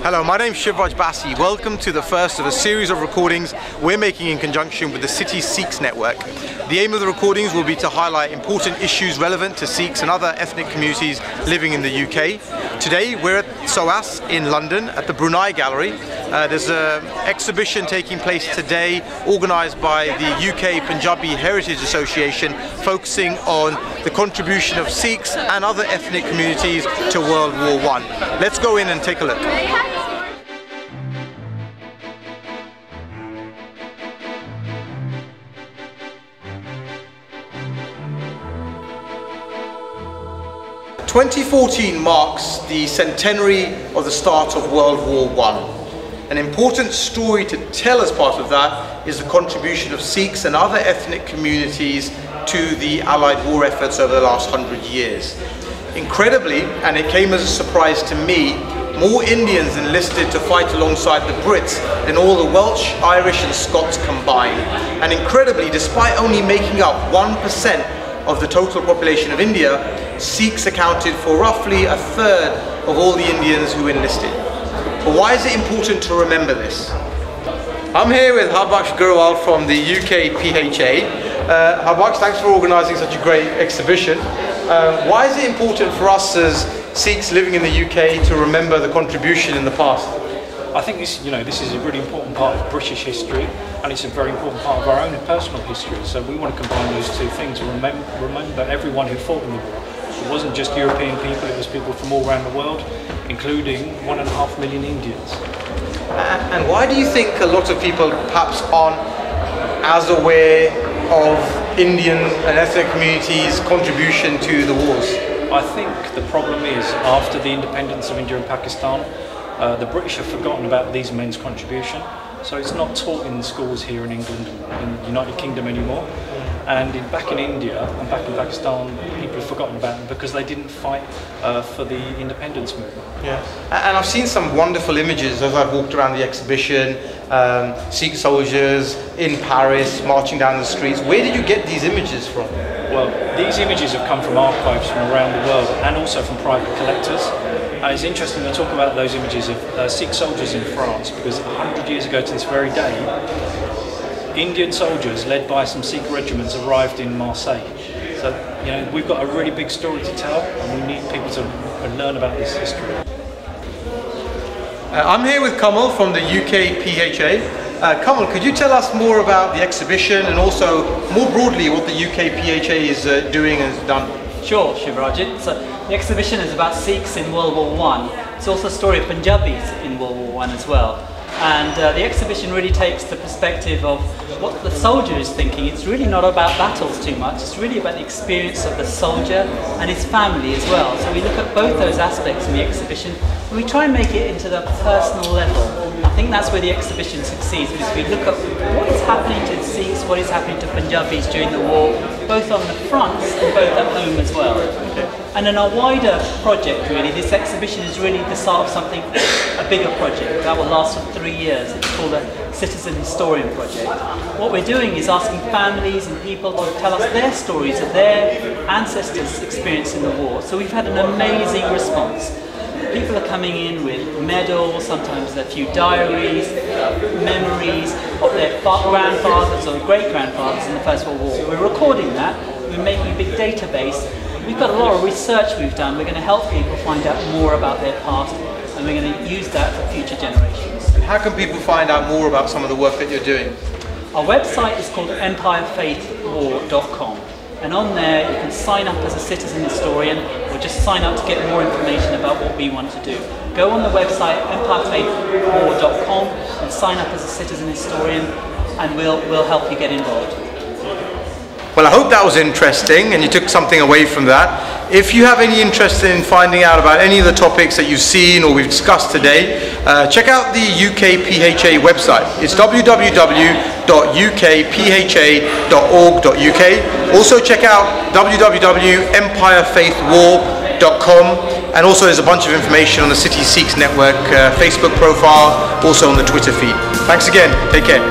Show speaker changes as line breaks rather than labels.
Hello, my name's Shivraj Basi. Welcome to the first of a series of recordings we're making in conjunction with the City Sikhs Network. The aim of the recordings will be to highlight important issues relevant to Sikhs and other ethnic communities living in the UK. Today we're at SOAS in London at the Brunei Gallery. There's an exhibition taking place today organised by the UK Punjabi Heritage Association, focusing on the contribution of Sikhs and other ethnic communities to World War I. Let's go in and take a look. 2014 marks the centenary of the start of World War I. An important story to tell as part of that is the contribution of Sikhs and other ethnic communities to the Allied war efforts over the last 100 years. Incredibly, and it came as a surprise to me, more Indians enlisted to fight alongside the Brits than all the Welsh, Irish and Scots combined. And incredibly, despite only making up 1% of the total population of India, Sikhs accounted for roughly a third of all the Indians who enlisted. But why is it important to remember this? I'm here with Harbaksh Gurwal from the UK PHA. Harbaksh, thanks for organising such a great exhibition. Why is it important for us as Sikhs living in the UK to remember the contribution in the past?
I think this is a really important part of British history, and it's a very important part of our own personal history. So we want to combine those two things and remember everyone who fought in the war. It wasn't just European people, it was people from all around the world, including 1.5 million Indians.
And why do you think a lot of people perhaps aren't as aware of Indian and ethnic communities' contribution to the wars?
I think the problem is, after the independence of India and Pakistan, the British have forgotten about these men's contribution, so it's not taught in the schools here in England and in the United Kingdom anymore. And back in India and back in Pakistan, people have forgotten about them because they didn't fight for the independence movement.
Yeah, and I've seen some wonderful images as I've walked around the exhibition. Sikh soldiers in Paris marching down the streets. Where did you get these images from?
Well, these images have come from archives from around the world and also from private collectors. And it's interesting to talk about those images of Sikh soldiers in France, because 100 years ago to this very day, Indian soldiers led by some Sikh regiments arrived in Marseille. So, we've got a really big story to tell, and we need people to learn about this history.
I'm here with Kamal from the UK PHA. Kamal, could you tell us more about the exhibition and also more broadly what the UK PHA is doing and has done?
Sure, Shivraj. So the exhibition is about Sikhs in World War I. It's also a story of Punjabis in World War I as well. And the exhibition really takes the perspective of what the soldier is thinking. It's really not about battles too much, it's really about the experience of the soldier and his family as well. So we look at both those aspects in the exhibition and we try and make it into the personal level. I think that's where the exhibition succeeds, because we look at what is happening to the Sikhs, what is happening to Punjabis during the war, both on the fronts and both at home as well. Okay. And in our wider project, really, this exhibition is really the start of something, a bigger project that will last for 3 years. It's called a Citizen Historian Project. What we're doing is asking families and people to tell us their stories of their ancestors' experience in the war. So we've had an amazing response. People are coming in with medals, sometimes a few diaries, memories of their grandfathers or great-grandfathers in the First World War. We're recording that, we're making a big database. We've got a lot of research we've done. We're going to help people find out more about their past, and we're going to use that for future generations.
And how can people find out more about some of the work that you're doing?
Our website is called empirefaithwar.com, and on there you can sign up as a citizen historian or just sign up to get more information about what we want to do. Go on the website empirefaithwar.com and sign up as a citizen historian, and we'll help you get involved.
Well, I hope that was interesting and you took something away from that. If you have any interest in finding out about any of the topics that you've seen or we've discussed today, check out the UK PHA website. It's www.ukpha.org.uk. Also check out www.empirefaithwar.com, and also there's a bunch of information on the City Sikhs Network Facebook profile, also on the Twitter feed. Thanks again, take care.